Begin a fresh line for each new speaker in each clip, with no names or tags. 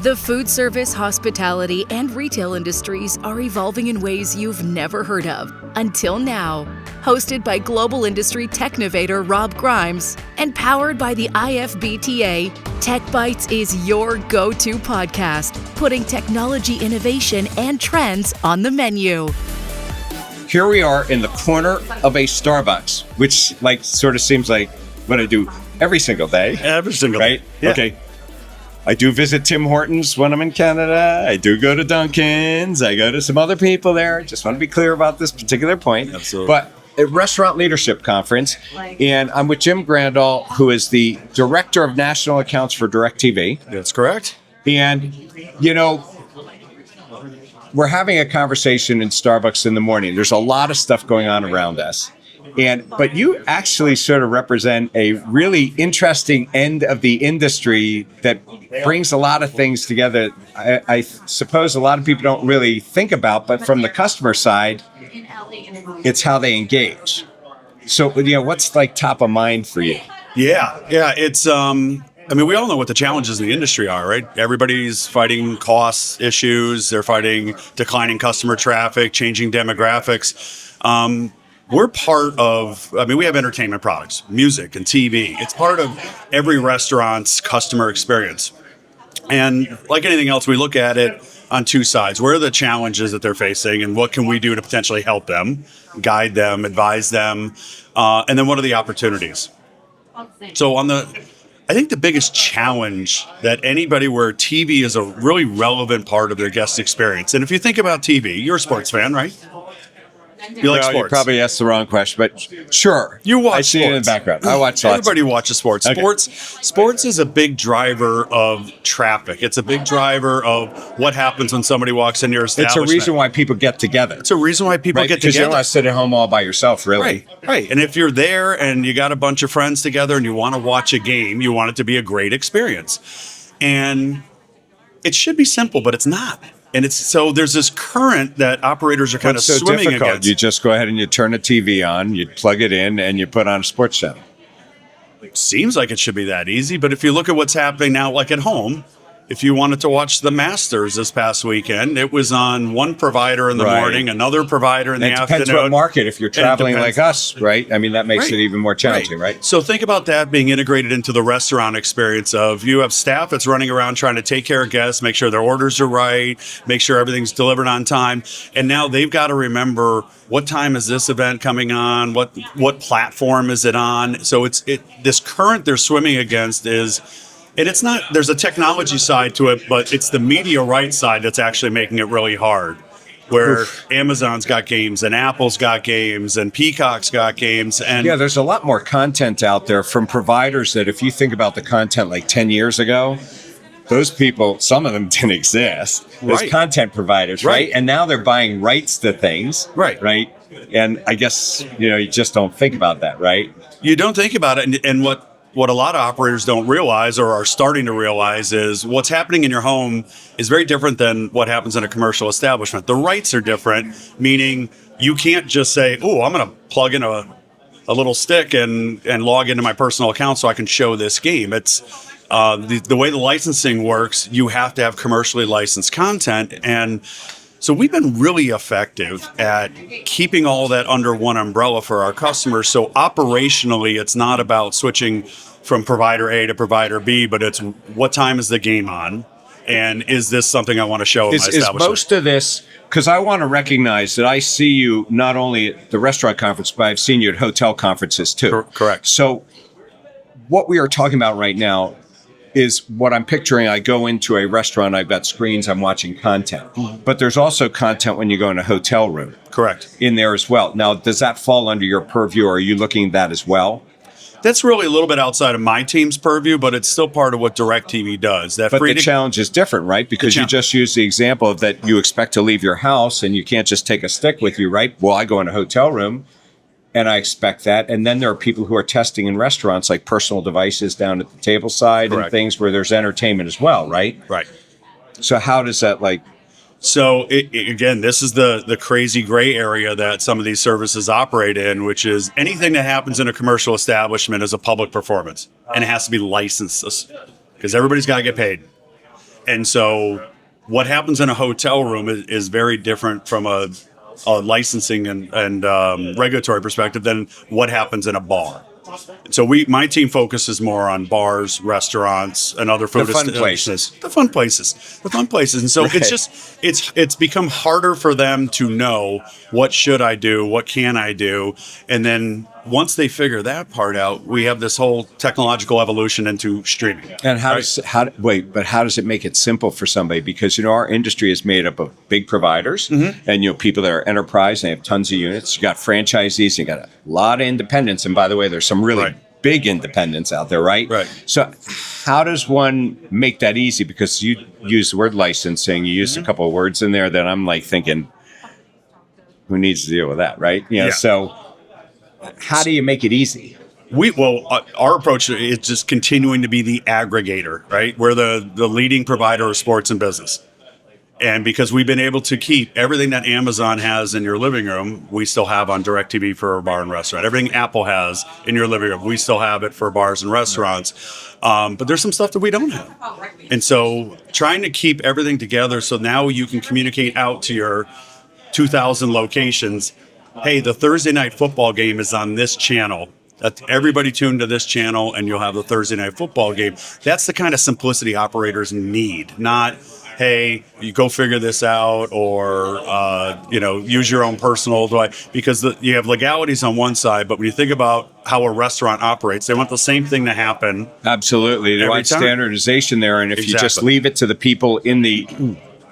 The food service, hospitality, and retail industries are evolving in ways you've never heard of until now. Hosted by global industry technovator Rob Grimes and powered by the IFBTA, TechBytes is your go-to podcast, putting technology innovation and trends on the menu.
Here we are in the corner of a Starbucks, which sort of seems like what I do every single day.
Every single
day.
Right? Yeah.
Okay. I do visit Tim Hortons when I'm in Canada. I do go to Dunkin's. I go to some other people there. Just want to be clear about this particular point.
Absolutely.
But a restaurant leadership conference, and I'm with Jim Grandahl, who is the Director of National Accounts for DIRECTV.
That's correct.
And, we're having a conversation in Starbucks in the morning. There's a lot of stuff going on around us. But you actually sort of represent a really interesting end of the industry that brings a lot of things together. I suppose a lot of people don't really think about, but from the customer side, it's how they engage. So, what's top of mind for you?
Yeah. It's, we all know what the challenges in the industry are, right? Everybody's fighting cost issues. They're fighting declining customer traffic, changing demographics. We're part of, we have entertainment products, music and TV. It's part of every restaurant's customer experience. And like anything else, we look at it on two sides. Where are the challenges that they're facing and what can we do to potentially help them, guide them, advise them? And then what are the opportunities? So I think the biggest challenge that anybody where TV is a really relevant part of their guest experience. And if you think about TV, you're a sports fan, right? You like sports.
You probably asked the wrong question, but sure.
You watch
I see
sports.
it in the background. I watch lots.
Everybody watches sports.
Okay.
Sports is a big driver of traffic. It's a big driver of what happens when somebody walks into your establishment.
It's a reason why people get together.
It's a reason why people get together.
Because you don't want to sit at home all by yourself, really.
Right. And if you're there and you got a bunch of friends together and you want to watch a game, you want it to be a great experience. And it should be simple, but it's not. And so there's this current that operators are kind of swimming against.
You just go ahead and you turn a TV on, you plug it in, and you put on a sports channel.
It seems like it should be that easy, but if you look at what's happening now, like at home, if you wanted to watch the Masters this past weekend, it was on one provider in the morning, another provider in the afternoon.
It depends what market. If you're traveling like us, right? That makes it even more challenging, right?
So think about that being integrated into the restaurant experience of you have staff that's running around trying to take care of guests, make sure their orders are right, make sure everything's delivered on time. And now they've got to remember what time is this event coming on? What platform is it on? So this current they're swimming against is... And it's not, there's a technology side to it, but it's the media rights side that's actually making it really hard. Where Amazon's got games and Apple's got games and Peacock's got games. And
yeah, there's a lot more content out there from providers that if you think about the content like 10 years ago, those people, some of them didn't exist. Those content providers, right? And now they're buying rights to things. Right. And I guess, you just don't think about that, right?
You don't think about it. And what a lot of operators don't realize or are starting to realize is what's happening in your home is very different than what happens in a commercial establishment. The rights are different, meaning you can't just say, oh, I'm going to plug in a little stick and log into my personal account so I can show this game. It's the way the licensing works, you have to have commercially licensed content. And so we've been really effective at keeping all that under one umbrella for our customers. So operationally, it's not about switching from provider A to provider B, but it's what time is the game on? And is this something I want to show in my establishment?
Is most of this, because I want to recognize that I see you not only at the restaurant conference, but I've seen you at hotel conferences too.
Correct.
So what we are talking about right now is what I'm picturing. I go into a restaurant, I've got screens, I'm watching content. But there's also content when you go in a hotel room.
Correct.
In there as well. Now, does that fall under your purview, or are you looking at that as well?
That's really a little bit outside of my team's purview, but it's still part of what DIRECTV does.
But the challenge is different, right? Because you just used the example of that you expect to leave your house and you can't just take a stick with you, right? Well, I go in a hotel room and I expect that. And then there are people who are testing in restaurants like personal devices down at the table side and things where there's entertainment as well, right?
Right.
So how does that
So again, this is the crazy gray area that some of these services operate in, which is anything that happens in a commercial establishment is a public performance, and it has to be licensed because everybody's got to get paid. And so what happens in a hotel room is very different from a licensing and regulatory perspective than what happens in a bar. So my team focuses more on bars, restaurants, and other food
The fun places.
The fun places. And so it's become harder for them to know what should I do, what can I do, and then once they figure that part out, we have this whole technological evolution into streaming.
And how does it make it simple for somebody? Because our industry is made up of big providers, and people that are enterprise, and they have tons of units. You got franchisees, you got a lot of independents, and by the way, there's some really big independents out there, right?
Right.
So how does one make that easy? Because you use the word licensing, you used a couple of words in there that I'm like thinking, who needs to deal with that, right? So how do you make it easy?
Our approach is just continuing to be the aggregator, right? We're the leading provider of sports and business. And because we've been able to keep everything that Amazon has in your living room, we still have on DIRECTV for a bar and restaurant. Everything Apple has in your living room, we still have it for bars and restaurants. But there's some stuff that we don't have. And so trying to keep everything together so now you can communicate out to your 2,000 locations, hey, the Thursday night football game is on this channel. Everybody tune to this channel and you'll have the Thursday night football game. That's the kind of simplicity operators need, not, hey, you go figure this out or, use your own personal device. Because you have legalities on one side, but when you think about how a restaurant operates, they want the same thing to happen.
Absolutely. They want standardization there. And if you just leave it to the people in the...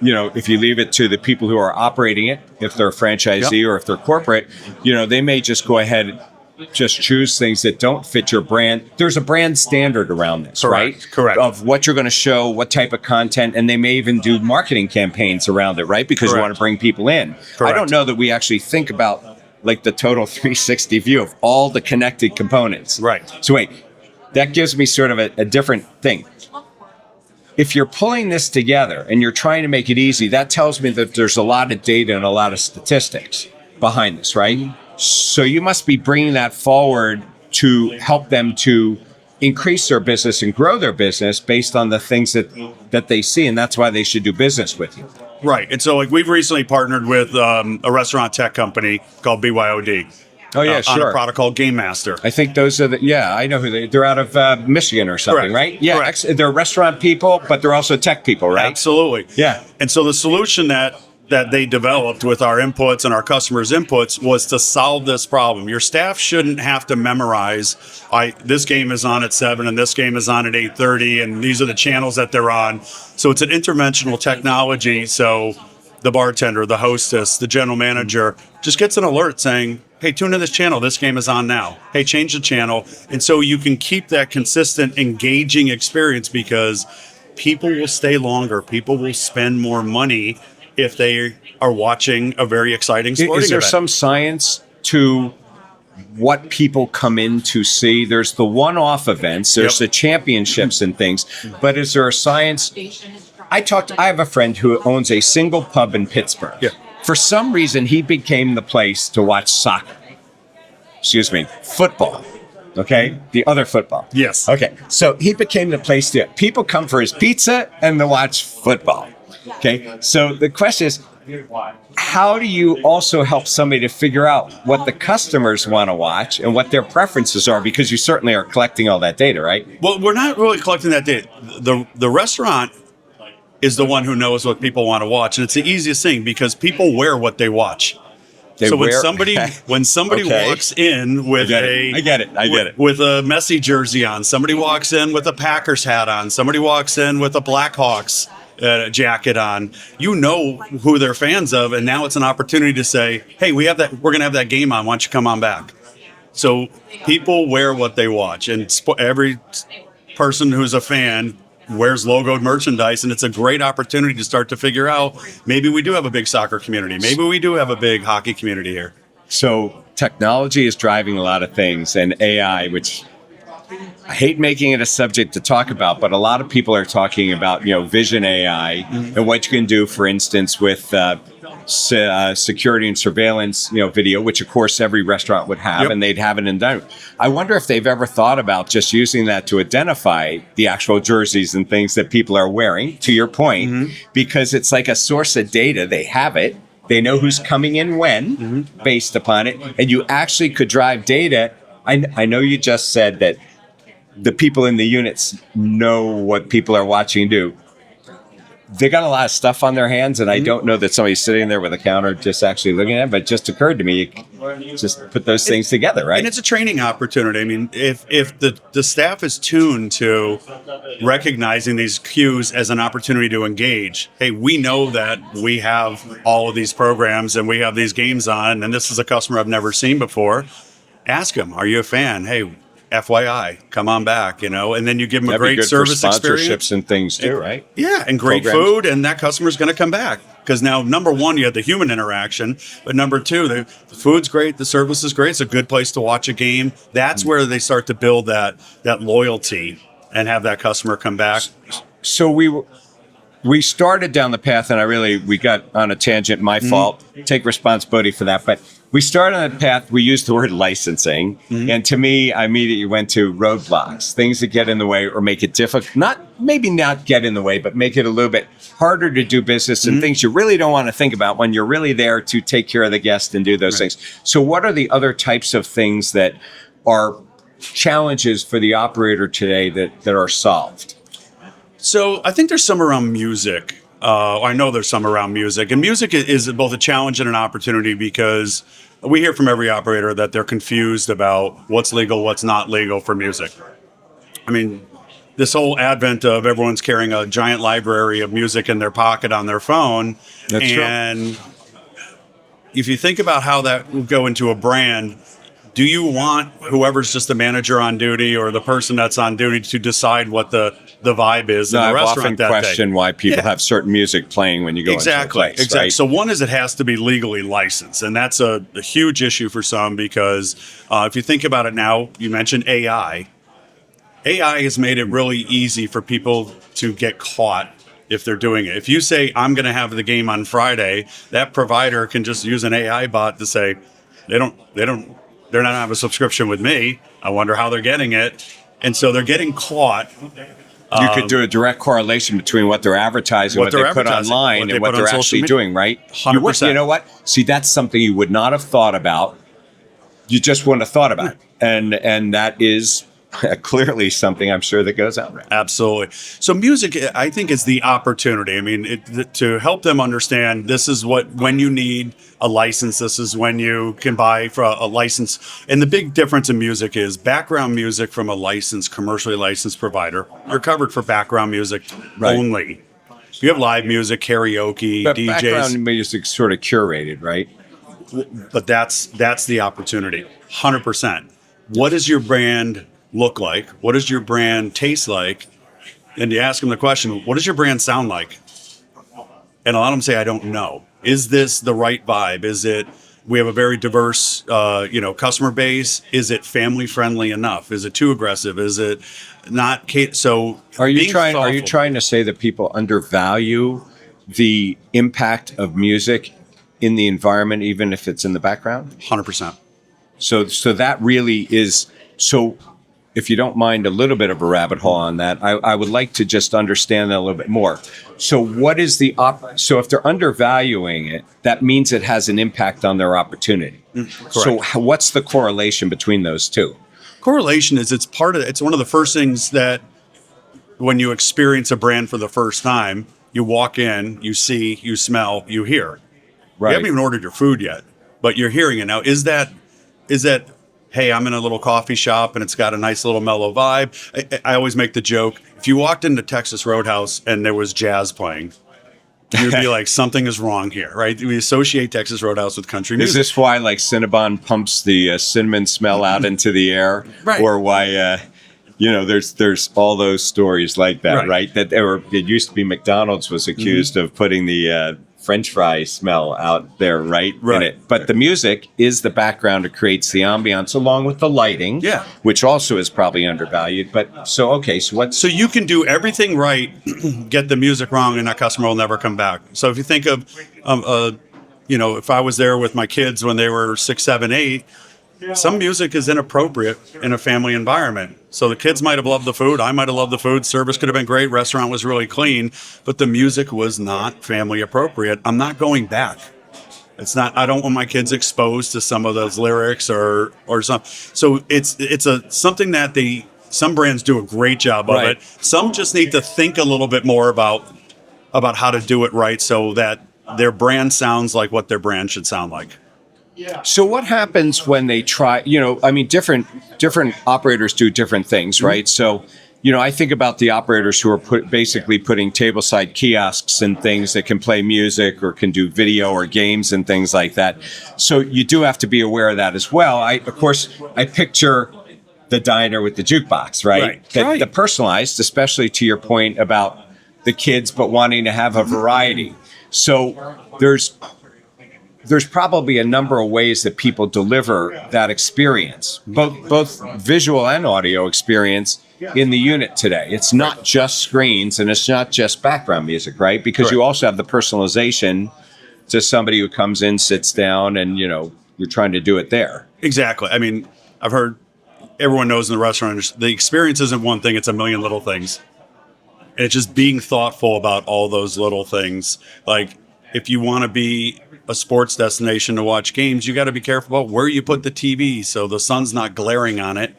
if you leave it to the people who are operating it, if they're a franchisee or if they're corporate, they may just go ahead and just choose things that don't fit your brand. There's a brand standard around this, right?
Correct.
Of what you're going to show, what type of content, and they may even do marketing campaigns around it, right? Because you want to bring people in. Correct. I don't know that we actually think about like the total 360 view of all the connected components.
Right.
So wait, that gives me sort of a different thing. If you're pulling this together and you're trying to make it easy, that tells me that there's a lot of data and a lot of statistics behind this, right? So you must be bringing that forward to help them to increase their business and grow their business based on the things that they see, and that's why they should do business with you.
Right. And so we've recently partnered with a restaurant tech company called BYOD.
Oh, yeah, sure.
On a product called Game Master.
I think those are I know who they're out of Michigan or something, right? Yeah, they're restaurant people, but they're also tech people, right?
Absolutely.
Yeah.
And so the solution that they developed with our inputs and our customers' inputs was to solve this problem. Your staff shouldn't have to memorize, this game is on at 7 and this game is on at 8:30 and these are the channels that they're on. So it's an interventional technology. So the bartender, the hostess, the general manager just gets an alert saying, hey, tune to this channel. This game is on now. Hey, change the channel. And so you can keep that consistent, engaging experience because people will stay longer. People will spend more money if they are watching a very exciting sporting event.
Is there some science to what people come in to see? There's the one-off events. There's the championships and things. But is there a science? I have a friend who owns a single pub in Pittsburgh.
Yeah.
For some reason, he became the place to watch football. Okay? The other football.
Yes.
Okay. So he became the place to, people come for his pizza and to watch football. Okay. So the question is, how do you also help somebody to figure out what the customers want to watch and what their preferences are? Because you certainly are collecting all that data, right?
Well, we're not really collecting that data. The restaurant is the one who knows what people want to watch. And it's the easiest thing because people wear what they watch. When somebody walks in with I get it. With a Messi jersey on, somebody walks in with a Packers hat on, somebody walks in with a Blackhawks jacket on, you know who they're fans of, and now it's an opportunity to say, hey, we're going to have that game on, why don't you come on back? So people wear what they watch, and every person who's a fan wears logoed merchandise, and it's a great opportunity to start to figure out, maybe we do have a big soccer community, maybe we do have a big hockey community here.
So technology is driving a lot of things, and AI, which I hate making it a subject to talk about, but a lot of people are talking about, vision AI and what you can do, for instance, with security and surveillance, video, which of course every restaurant would have,
Yep.
and they'd have it in dining room. I wonder if they've ever thought about just using that to identify the actual jerseys and things that people are wearing, to your point, because it's like a source of data. They have it. They know who's coming in when, based upon it, and you actually could drive data. I know you just said that the people in the units know what people are watching do. They got a lot of stuff on their hands, and I don't know that somebody's sitting there with a counter just actually looking at it, but it just occurred to me, you just put those things together, right?
And it's a training opportunity. I mean, if the staff is tuned to recognizing these cues as an opportunity to engage, hey, we know that we have all of these programs and we have these games on, and this is a customer I've never seen before. Ask them, are you a fan? Hey, FYI, come on back, and then you give them a
That'd be
great
good
service
for sponsorships
experience
and things too, right?
Yeah, and great
Programs.
food, and that customer's going to come back. Because now, number one, you have the human interaction, but number two, the food's great, the service is great, it's a good place to watch a game. That's where they start to build that loyalty and have that customer come back.
So we started down the path, and we got on a tangent. My fault. Take responsibility for that. But we started on a path. We used the word licensing, and to me, I immediately went to roadblocks, things that get in the way or make it difficult. Maybe not get in the way, but make it a little bit harder to do business, and things you really don't want to think about when you're really there to take care of the guest and do those things. So, what are the other types of things that are challenges for the operator today that are solved?
So I think there's some around music. I know there's some around music. And music is both a challenge and an opportunity because we hear from every operator that they're confused about what's legal, what's not legal for music. I mean, this whole advent of everyone's carrying a giant library of music in their pocket on their phone.
That's true.
And if you think about how that would go into a brand, do you want whoever's just the manager on duty or the person that's on duty to decide what the vibe is in the
I've
restaurant
often
that
questioned
day?
why people have certain music playing when you go into a place.
Exactly.
Right?
So one is it has to be legally licensed, and that's a huge issue for some because if you think about it now, you mentioned AI. AI has made it really easy for people to get caught if they're doing it. If you say, I'm going to have the game on Friday, that provider can just use an AI bot to say, they're not going to have a subscription with me. I wonder how they're getting it. And so they're getting caught.
You could do a direct correlation between what they're advertising, what they put online, and what they're actually doing, right?
100%.
You know what? See, that's something you would not have thought about. You just wouldn't have thought about it. And that is clearly something I'm sure that goes on. Right?
Absolutely. So music, I think, is the opportunity. I mean, to help them understand this is when you need a license, this is when you can buy for a license. And the big difference in music is background music from a licensed, commercially licensed provider. You're covered for background music only. You have live music, karaoke,
But
DJs.
background music sort of curated, right?
But that's the opportunity, 100%. What does your brand look like? What does your brand taste like? And you ask them the question, what does your brand sound like? And a lot of them say, I don't know. Is this the right vibe? Is it, we have a very diverse, customer base. Is it family friendly enough? Is it too aggressive? Is it not? So
Are you
thoughtful.
trying to say that people undervalue the impact of music in the environment, even if it's in the background?
100%.
So that really is, so if you don't mind a little bit of a rabbit hole on that, I would like to just understand that a little bit more. So what is so if they're undervaluing it, that means it has an impact on their opportunity. So what's the correlation between those two?
Correlation is it's one of the first things that when you experience a brand for the first time, you walk in, you see, you smell, you hear.
Right.
You haven't even ordered your food yet, but you're hearing it. Now, is that, hey, I'm in a little coffee shop and it's got a nice little mellow vibe? I always make the joke, if you walked into Texas Roadhouse and there was jazz playing, you'd be like, something is wrong here, right? We associate Texas Roadhouse with country music.
Is this why like Cinnabon pumps the cinnamon smell out into the air?
Right.
Or why, there's all those stories like that, right? It used to be McDonald's was accused of putting the French fry smell out there, right? In it. But the music is the background. It creates the ambiance along with the lighting, which also is probably undervalued. But so you
can do everything right, get the music wrong, and that customer will never come back. So if you think of if I was there with my kids when they were 6, 7, 8, some music is inappropriate in a family environment. So the kids might have loved the food. I might have loved the food. Service could have been great. Restaurant was really clean, but the music was not family appropriate. I'm not going back. It's not. I don't want my kids exposed to some of those lyrics or something. So it's something that some brands do a great job of it. Some just need to think a little bit more about how to do it right so that their brand sounds like what their brand should sound like.
So what happens when they try, different operators do different things, right? So, I think about the operators who are basically putting tableside kiosks and things that can play music or can do video or games and things like that. So you do have to be aware of that as well. I picture the diner with the jukebox, right? The personalized, especially to your point about the kids, but wanting to have a variety. So there's probably a number of ways that people deliver that experience, both visual and audio experience in the unit today. It's not just screens and it's not just background music, right? Because you also have the personalization to somebody who comes in, sits down, and, you're trying to do it there.
Exactly. I mean, I've heard everyone knows in the restaurant, the experience isn't one thing, it's a million little things. And it's just being thoughtful about all those little things. Like, if you want to be a sports destination to watch games, you got to be careful about where you put the TV so the sun's not glaring on it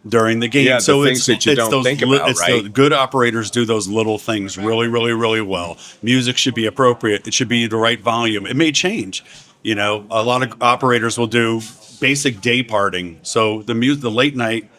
during the game.
Yeah,
so
the things that you don't think about, right?
The good operators do those little things really, really, really well. Music should be appropriate. It should be the right volume. It may change. A lot of operators will do basic day parting. So the late night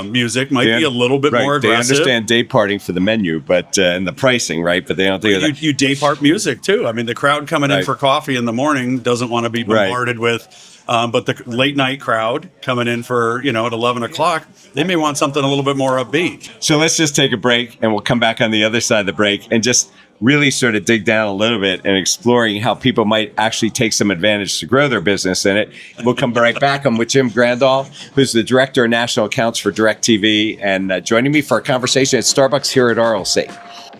music might be a little bit more aggressive.
They understand day parting for the menu, but and the pricing, right? But they don't think of that.
You day part music too. I mean, the crowd coming in for coffee in the morning doesn't want to be bombarded with, but the late night crowd coming in for at 11 o'clock, they may want something a little bit more upbeat.
So let's just take a break, and we'll come back on the other side of the break and just really sort of dig down a little bit and exploring how people might actually take some advantage to grow their business in it. We'll come right back. I'm with Jim Grandahl, who's the Director of National Accounts for DIRECTV, and joining me for a conversation at Starbucks here at RLC.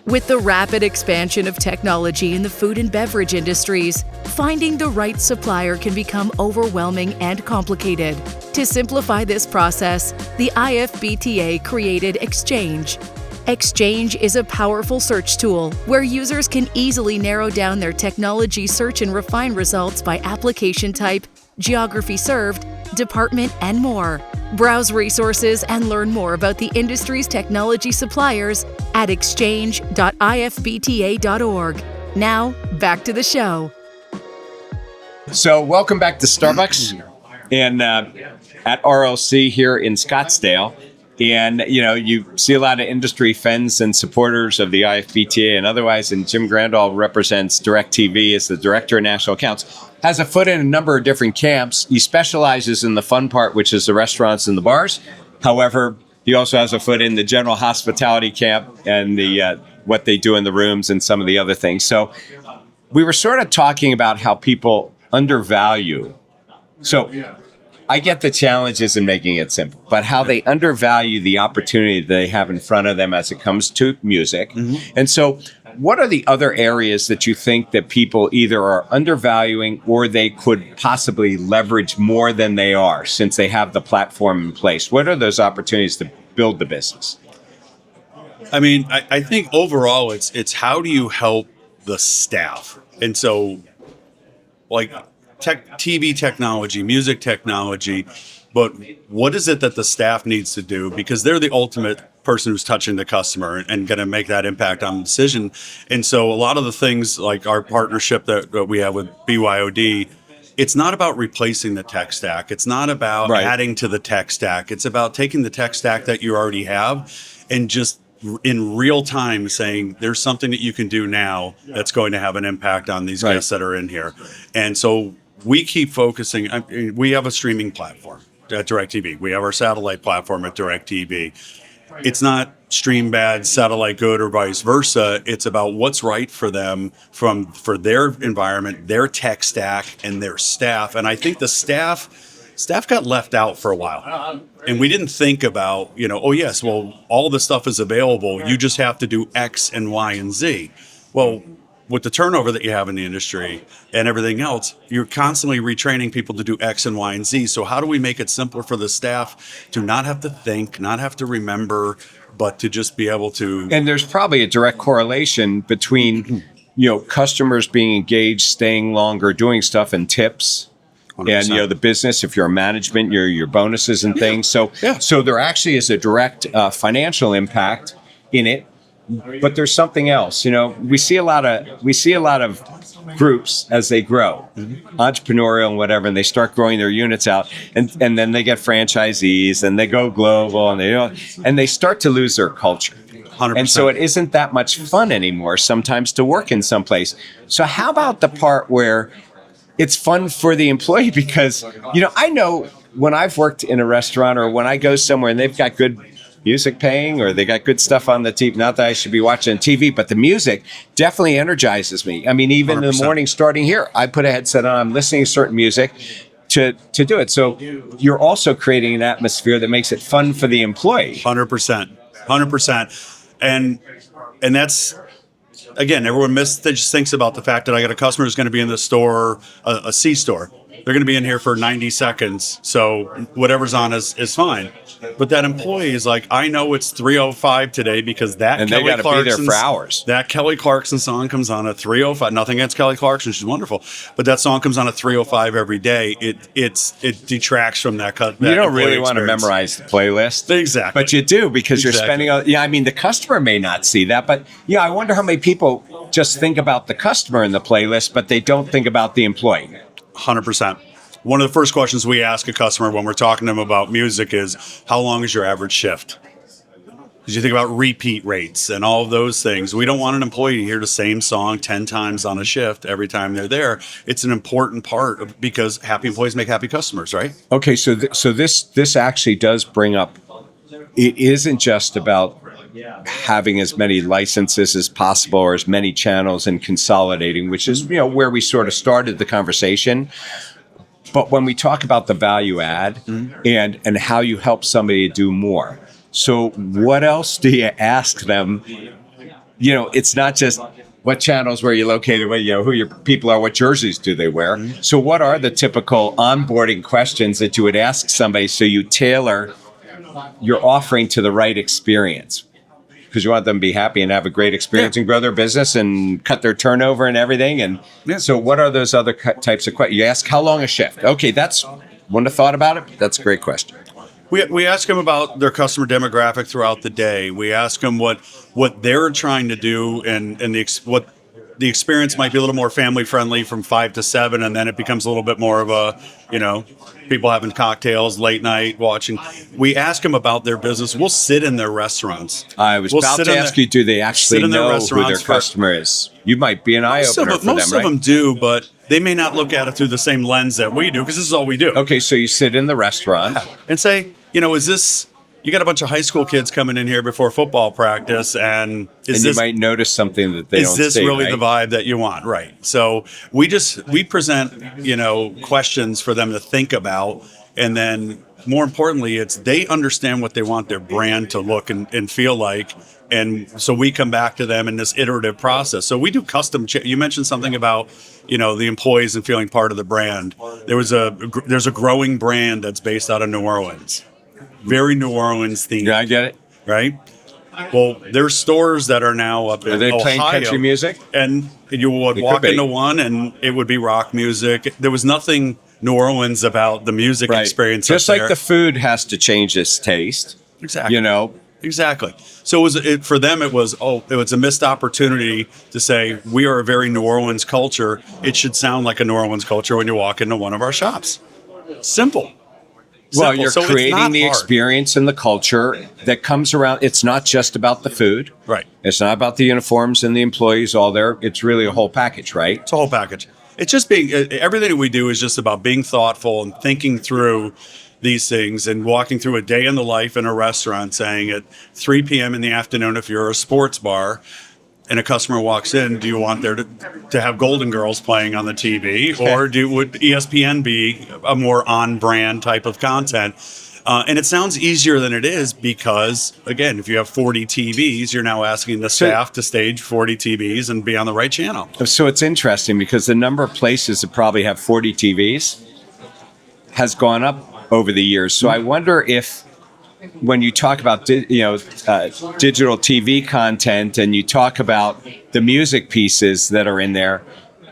With the rapid expansion of technology in the food and beverage industries, finding the right supplier can become overwhelming and complicated. To simplify this process, the IFBTA created Exchange. Exchange is a powerful search tool where users can easily narrow down their technology search and refine results by application type, geography served, department, and more. Browse resources and learn more about the industry's technology suppliers at exchange.ifbta.org. Now, back to the show.
So welcome back to Starbucks and at RLC here in Scottsdale. And, you see a lot of industry friends and supporters of the IFBTA and otherwise. And Jim Grandahl represents DIRECTV as the Director of National Accounts. Has a foot in a number of different camps. He specializes in the fun part, which is the restaurants and the bars. However, he also has a foot in the general hospitality camp and the what they do in the rooms and some of the other things. So we were sort of talking about how people undervalue. So I get the challenges in making it simple, but how they undervalue the opportunity they have in front of them as it comes to music. Mm-hmm. And so what are the other areas that you think that people either are undervaluing or they could possibly leverage more than they are since they have the platform in place? What are those opportunities to build the business?
I mean, I think overall it's how do you help the staff? And so like TV technology, music technology, but what is it that the staff needs to do? Because they're the ultimate person who's touching the customer and going to make that impact on the decision. And so a lot of the things like our partnership that we have with BYOD, it's not about replacing the tech stack. It's not about adding to the tech stack. It's about taking the tech stack that you already have and just in real time saying there's something that you can do now that's going to have an impact on these guests that are in here. And so we keep focusing. I mean, we have a streaming platform at DIRECTV. We have our satellite platform at DIRECTV. It's not stream bad, satellite good, or vice versa. It's about what's right for them for their environment, their tech stack, and their staff. And I think the staff got left out for a while. And we didn't think about, oh yes, well, all the stuff is available. You just have to do X and Y and Z. Well, with the turnover that you have in the industry and everything else, you're constantly retraining people to do X and Y and Z. So how do we make it simpler for the staff to not have to think, not have to remember, but to just be able to?
And there's probably a direct correlation between, customers being engaged, staying longer, doing stuff, and tips.
100%.
And the business, if you're management, your bonuses and things. So there actually is a direct financial impact in it. But there's something else. We see a lot of groups as they grow, entrepreneurial and whatever, and they start growing their units out, and then they get franchisees and they go global, and they start to lose their culture.
100%.
And so it isn't that much fun anymore sometimes to work in some place. So how about the part where it's fun for the employee? Because, I know when I've worked in a restaurant or when I go somewhere and they've got good music paying or they got good stuff on the TV, not that I should be watching TV, but the music definitely energizes me. I mean, even
100%.
in the morning starting here, I put a headset on, I'm listening to certain music to do it. So you're also creating an atmosphere that makes it fun for the employee.
100%. And that's, again, everyone just thinks about the fact that I got a customer who's going to be in the store, a C store. They're going to be in here for 90 seconds. So whatever's on is fine. But that employee is like, I know it's 3:05 today because that
And
Kelly
they got to be there
Clarkson's-
for hours.
That Kelly Clarkson song comes on at 3:05. Nothing against Kelly Clarkson, she's wonderful. But that song comes on at 3:05 every day. It detracts from that cut.
You don't really want to memorize the playlist.
Exactly.
But you do because you're spending, the customer may not see that, but I wonder how many people just think about the customer in the playlist, but they don't think about the employee.
100%. One of the first questions we ask a customer when we're talking to them about music is, how long is your average shift? Because you think about repeat rates and all of those things. We don't want an employee to hear the same song 10 times on a shift every time they're there. It's an important part because happy employees make happy customers, right?
Okay, so this actually does bring up, it isn't just about having as many licenses as possible or as many channels and consolidating, which is where we sort of started the conversation. But when we talk about the value add and how you help somebody do more, so what else do you ask them? It's not just what channels were you located with, who your people are, what jerseys do they wear. So what are the typical onboarding questions that you would ask somebody so you tailor your offering to the right experience? Because you want them to be happy and have a great experience and grow their business and cut their turnover and everything. And so what are those other types of questions? You ask, how long a shift? Okay, wouldn't have thought about it. That's a great question.
We ask them about their customer demographic throughout the day. We ask them what they're trying to do and what the experience might be a little more family friendly from 5 to 7, and then it becomes a little bit more of a, people having cocktails, late night watching. We ask them about their business. We'll sit in their restaurants.
I was about to ask you, do they actually know who their customer is? You might be an eye-opener for them,
Most of them do, but they may not look at it through the same lens that we do, because this is all we do.
Okay, so you sit in the restaurant.
And say, is this... You got a bunch of high school kids coming in here before football practice, and
you might notice something that they don't see.
Is this really the vibe that you want? Right. So we present, questions for them to think about, and then more importantly, they understand what they want their brand to look and feel like, and so we come back to them in this iterative process. So we do custom. You mentioned something about the employees and feeling part of the brand. There's a growing brand that's based out of New Orleans. Very New Orleans themed.
Yeah, I get it.
Right? Well, there's stores that are now up in Ohio.
Are they playing country music?
And you would walk into one and it would be rock music. There was nothing New Orleans about the music experience.
Just like the food has to change its taste.
Exactly. Exactly. So for them, it was a missed opportunity to say, we are a very New Orleans culture. It should sound like a New Orleans culture when you walk into one of our shops. Simple.
Well, you're creating the experience and the culture that comes around. It's not just about the food.
Right.
It's not about the uniforms and the employees all there. It's really a whole package, right?
It's a whole package. It's just everything that we do is just about being thoughtful and thinking through these things and walking through a day in the life in a restaurant, saying at 3 p.m. in the afternoon, if you're a sports bar, and a customer walks in, do you want there to have Golden Girls playing on the TV, or would ESPN be a more on-brand type of content? And it sounds easier than it is because, again, if you have 40 TVs, you're now asking the staff to stage 40 TVs and be on the right channel.
So it's interesting because the number of places that probably have 40 TVs has gone up over the years. So I wonder if when you talk about digital TV content and you talk about the music pieces that are in there,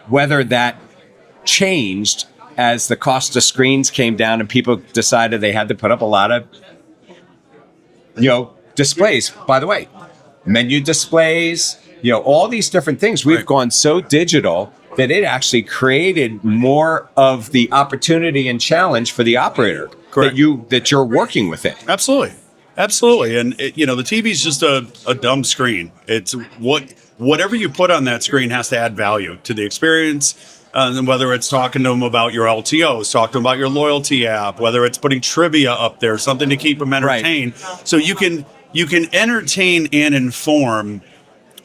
whether that changed as the cost of screens came down and people decided they had to put up a lot of displays. By the way, menu displays, all these different things. We've gone so digital that it actually created more of the opportunity and challenge for the operator.
Correct.
that you're working with it.
Absolutely. And the TV is just a dumb screen. It's whatever you put on that screen has to add value to the experience. And whether it's talking to them about your LTOs, talking to them about your loyalty app, whether it's putting trivia up there, something to keep them entertained. Right. So you can entertain and inform.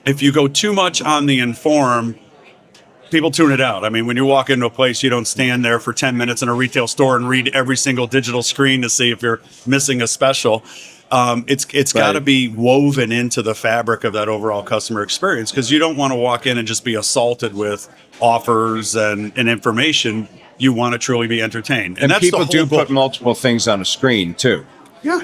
If you go too much on the inform, people tune it out. I mean, when you walk into a place, you don't stand there for 10 minutes in a retail store and read every single digital screen to see if you're missing a special. It's got to be woven into the fabric of that overall customer experience, because you don't want to walk in and just be assaulted with offers and information. You want to truly be entertained. And that's
people do put multiple things on a screen too.
Yeah.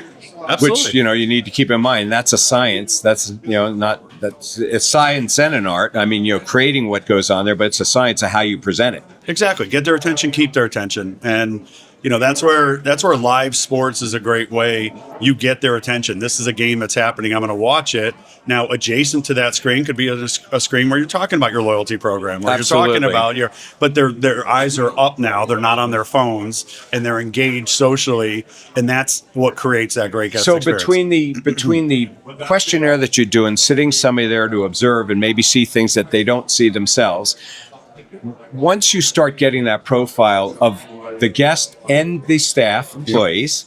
Absolutely.
Which, you need to keep in mind, that's a science. That's, it's science and an art. I mean, creating what goes on there, but it's a science of how you present it.
Exactly. Get their attention, keep their attention. And, that's where live sports is a great way. You get their attention. This is a game that's happening. I'm going to watch it. Now, adjacent to that screen could be a screen where you're talking about your loyalty program, where
Absolutely.
You're talking about but their eyes are up now. They're not on their phones, and they're engaged socially, and that's what creates that great guest experience.
So between the questionnaire that you're doing, sitting somebody there to observe and maybe see things that they don't see themselves, once you start getting that profile of the guest and the staff employees,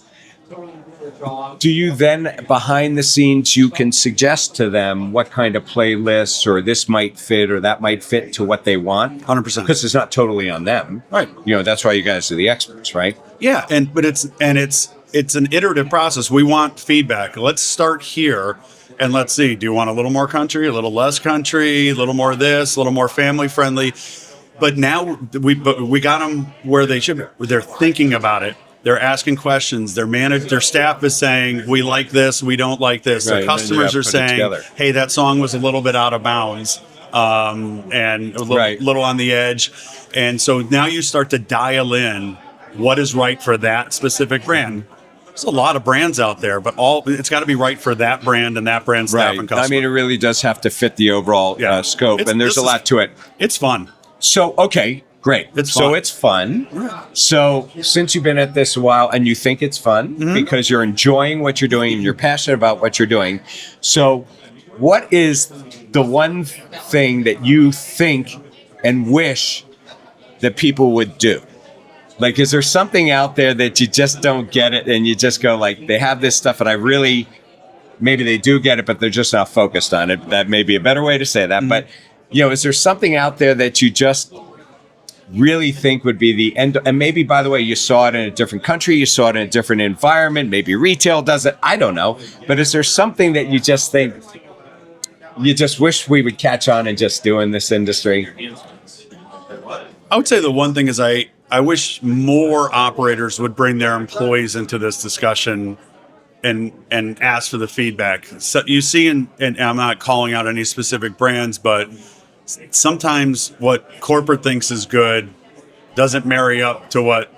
do you then, behind the scenes, you can suggest to them what kind of playlists or this might fit or that might fit to what they want?
100%.
Because it's not totally on them.
Right.
That's why you guys are the experts, right?
Yeah, but it's an iterative process. We want feedback. Let's start here and let's see. Do you want a little more country, a little less country, a little more this, a little more family friendly? But now we got them where they should be. They're thinking about it. They're asking questions. Their staff is saying, we like this, we don't like this.
Right,
Their customers are saying, hey, that song was a little bit out of bounds and a little on the edge. And so now you start to dial in what is right for that specific brand. There's a lot of brands out there, but it's got to be right for that brand and that brand staff and customer.
I mean, it really does have to fit the overall scope, and there's a lot to it.
It's fun.
So, okay, great.
It's fun.
So it's fun. So since you've been at this a while and you think it's fun because you're enjoying what you're doing and you're passionate about what you're doing. So what is the one thing that you think and wish that people would do? Like, is there something out there that you just don't get it and you just go like, they have this stuff and maybe they do get it, but they're just not focused on it. That may be a better way to say that. But is there something out there that you just really think would be the end? And maybe, by the way, you saw it in a different country, you saw it in a different environment, maybe retail does it, I don't know. But is there something that you just think, you just wish we would catch on and just do in this industry?
I would say the one thing is I wish more operators would bring their employees into this discussion and ask for the feedback. So you see, and I'm not calling out any specific brands, but sometimes what corporate thinks is good doesn't marry up to what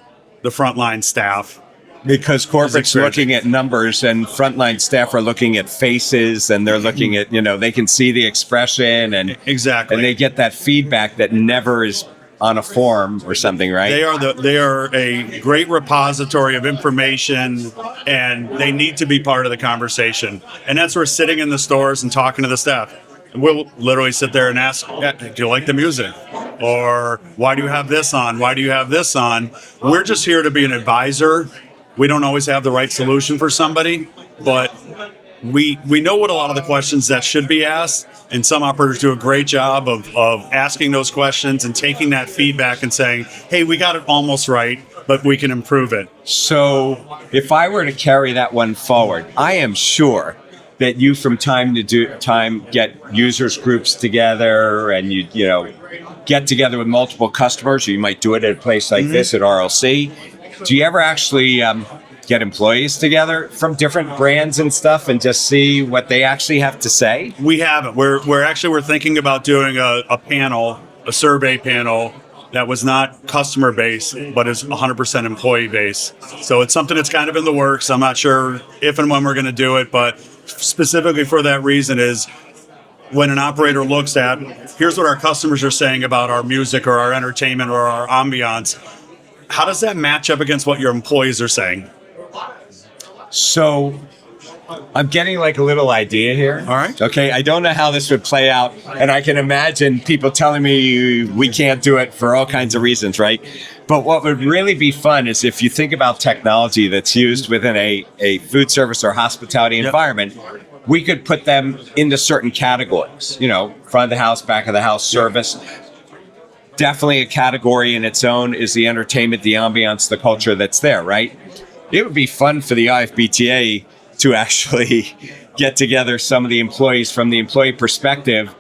the frontline staff.
Because corporate's looking at numbers and frontline staff are looking at faces and they're looking at, they can see the expression and
exactly,
and they get that feedback that never is on a form or something, right?
They are a great repository of information, and they need to be part of the conversation. And that's where sitting in the stores and talking to the staff. We'll literally sit there and ask, do you like the music? Or why do you have this on? Why do you have this on? We're just here to be an advisor. We don't always have the right solution for somebody, but we know what a lot of the questions that should be asked, and some operators do a great job of asking those questions and taking that feedback and saying, hey, we got it almost right, but we can improve it.
So if I were to carry that one forward, I am sure that you from time to time get users groups together and you get together with multiple customers. You might do it at a place like this at RLC. Do you ever actually get employees together from different brands and stuff and just see what they actually have to say?
We haven't. We're thinking about doing a panel, a survey panel that was not customer based, but is 100% employee based. So it's something that's kind of in the works. I'm not sure if and when we're going to do it, but specifically for that reason is when an operator looks at, here's what our customers are saying about our music or our entertainment or our ambiance. How does that match up against what your employees are saying?
So I'm getting like a little idea here.
All right.
Okay. I don't know how this would play out. And I can imagine people telling me we can't do it for all kinds of reasons, right? But what would really be fun is if you think about technology that's used within a food service or hospitality environment, we could put them into certain categories, front of the house, back of the house, service. Definitely a category in its own is the entertainment, the ambiance, the culture that's there, right? It would be fun for the IFBTA to actually get together some of the employees from the employee perspective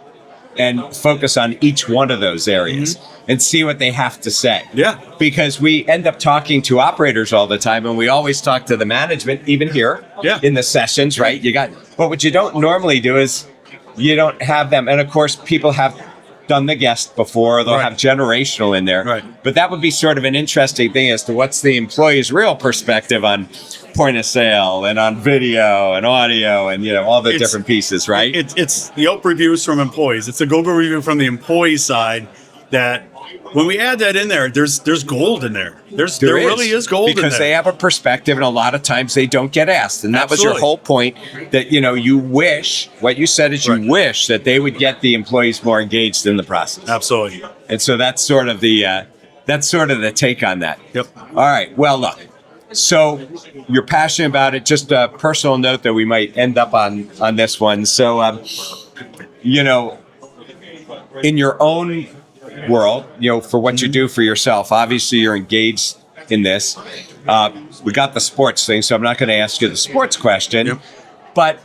and focus on each one of those areas and see what they have to say.
Yeah.
Because we end up talking to operators all the time and we always talk to the management, even here in the sessions, right? But what you don't normally do is you don't have them. And of course, people have done the guest before, they'll have generational in there.
Right.
But that would be sort of an interesting thing as to what's the employee's real perspective on point of sale and on video and audio and all the different pieces, right?
It's the Yelp reviews from employees. It's a Google review from the employee side that when we add that in there, there's gold in there. There really is gold in there.
Because they have a perspective and a lot of times they don't get asked. And that was your whole point that, you wish, what you said is you wish that they would get the employees more engaged in the process.
Absolutely.
And so that's sort of the take on that.
Yep.
All right. Well, look. So you're passionate about it. Just a personal note that we might end up on this one. So, in your own world, for what you do for yourself, obviously you're engaged in this. We got the sports thing, so I'm not going to ask you the sports question.
Yep.
But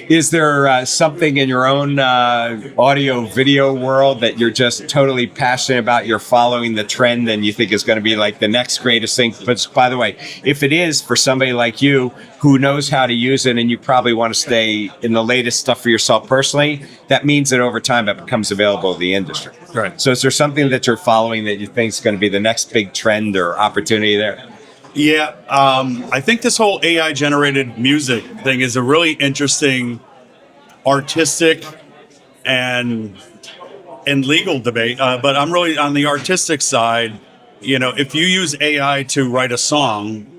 is there something in your own audio video world that you're just totally passionate about? You're following the trend and you think is going to be like the next greatest thing. But by the way, if it is for somebody like you who knows how to use it and you probably want to stay in the latest stuff for yourself personally, that means that over time it becomes available to the industry.
Right.
So is there something that you're following that you think is going to be the next big trend or opportunity there?
Yeah, I think this whole AI-generated music thing is a really interesting artistic and legal debate. But I'm really on the artistic side. If you use AI to write a song,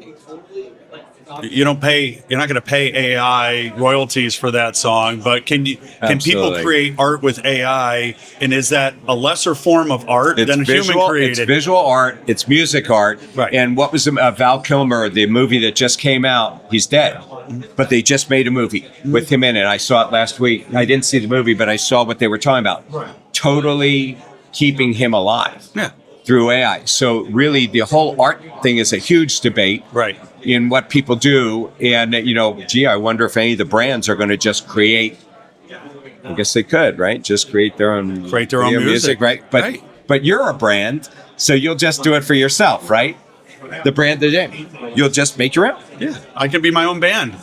you're not going to pay AI royalties for that song, but can people create art with AI? And is that a lesser form of art than human created?
It's visual art, it's music art.
Right.
And what was Val Kilmer, the movie that just came out, he's dead, but they just made a movie with him in it. I saw it last week. I didn't see the movie, but I saw what they were talking about. Right. Totally keeping him alive.
Yeah.
Through AI. So really the whole art thing is a huge debate.
Right.
In what people do. And, I wonder if any of the brands are going to just create, I guess they could, right? Just create their own music, right? But you're a brand, so you'll just do it for yourself, right? The brand that you'll just make your own.
Yeah, I can be my own band.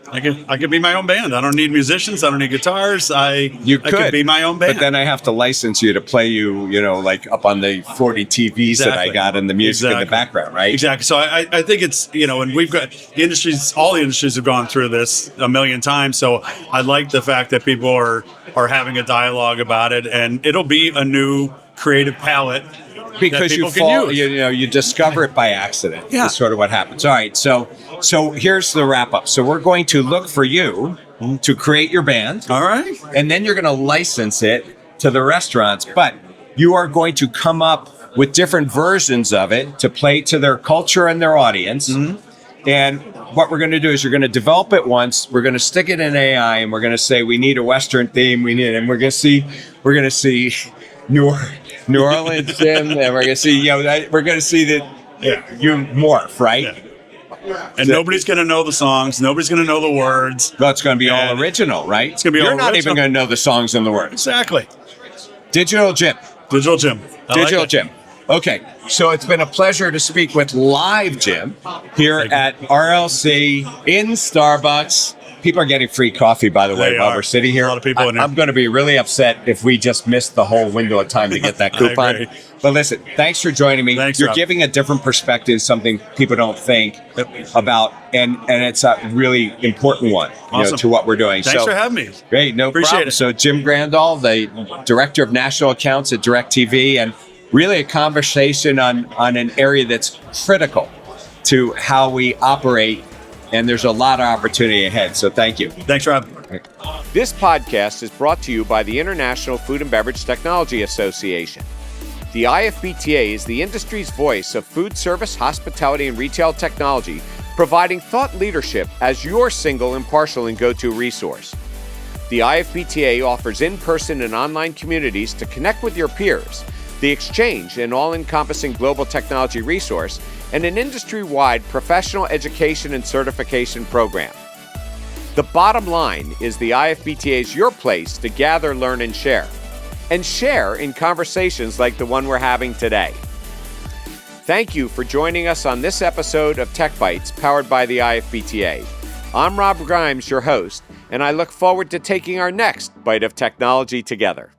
I could be my own band. I don't need musicians. I don't need guitars. I could be my own band.
But then I have to license you to play you, like up on the 40 TVs that I got and the music in the background, right?
Exactly. So I think it's, and we've got all the industries have gone through this a million times. So I like the fact that people are having a dialogue about it, and it'll be a new creative palette.
Because you discover it by accident. Yeah. That's sort of what happens. All right. So here's the wrap up. So we're going to look for you to create your band.
All right.
And then you're going to license it to the restaurants. But you are going to come up with different versions of it to play to their culture and their audience. Mm-hmm. And what we're going to do is you're going to develop it once. We're going to stick it in AI, and we're going to say we need a Western theme. And we're going to see New Orleans, Jim, and we're going to see we're going to see that you morph, right?
Yeah. And nobody's going to know the songs. Nobody's going to know the words.
Well, it's going to be all original, right?
It's going to be all original.
You're not even going to know the songs and the words.
Exactly.
Digital Jim.
Digital Jim.
Digital Jim. Okay, so it's been a pleasure to speak with Live Jim here at RLC in Starbucks. People are getting free coffee, by the way, while we're sitting here.
A lot of people in here.
I'm going to be really upset if we just missed the whole window of time to get that coupon.
agree.
But listen, thanks for joining me.
Thanks,
You're
Rob.
giving a different perspective, something people don't think about, and it's a really important one
Awesome.
to what we're doing.
Thanks for having me.
Great, no
Appreciate
problem.
it.
So Jim Grandahl, the Director of National Accounts at DIRECTV, and really a conversation on an area that's critical to how we operate, and there's a lot of opportunity ahead. So thank you.
Thanks, Rob.
This podcast is brought to you by the International Food and Beverage Technology Association. The IFBTA is the industry's voice of food service, hospitality, and retail technology, providing thought leadership as your single, impartial, and go-to resource. The IFBTA offers in-person and online communities to connect with your peers, the exchange, an all-encompassing global technology resource, and an industry-wide professional education and certification program. The bottom line is the IFBTA is your place to gather, learn, and share in conversations like the one we're having today. Thank you for joining us on this episode of TechBytes, powered by the IFBTA. I'm Rob Grimes, your host, and I look forward to taking our next bite of technology together.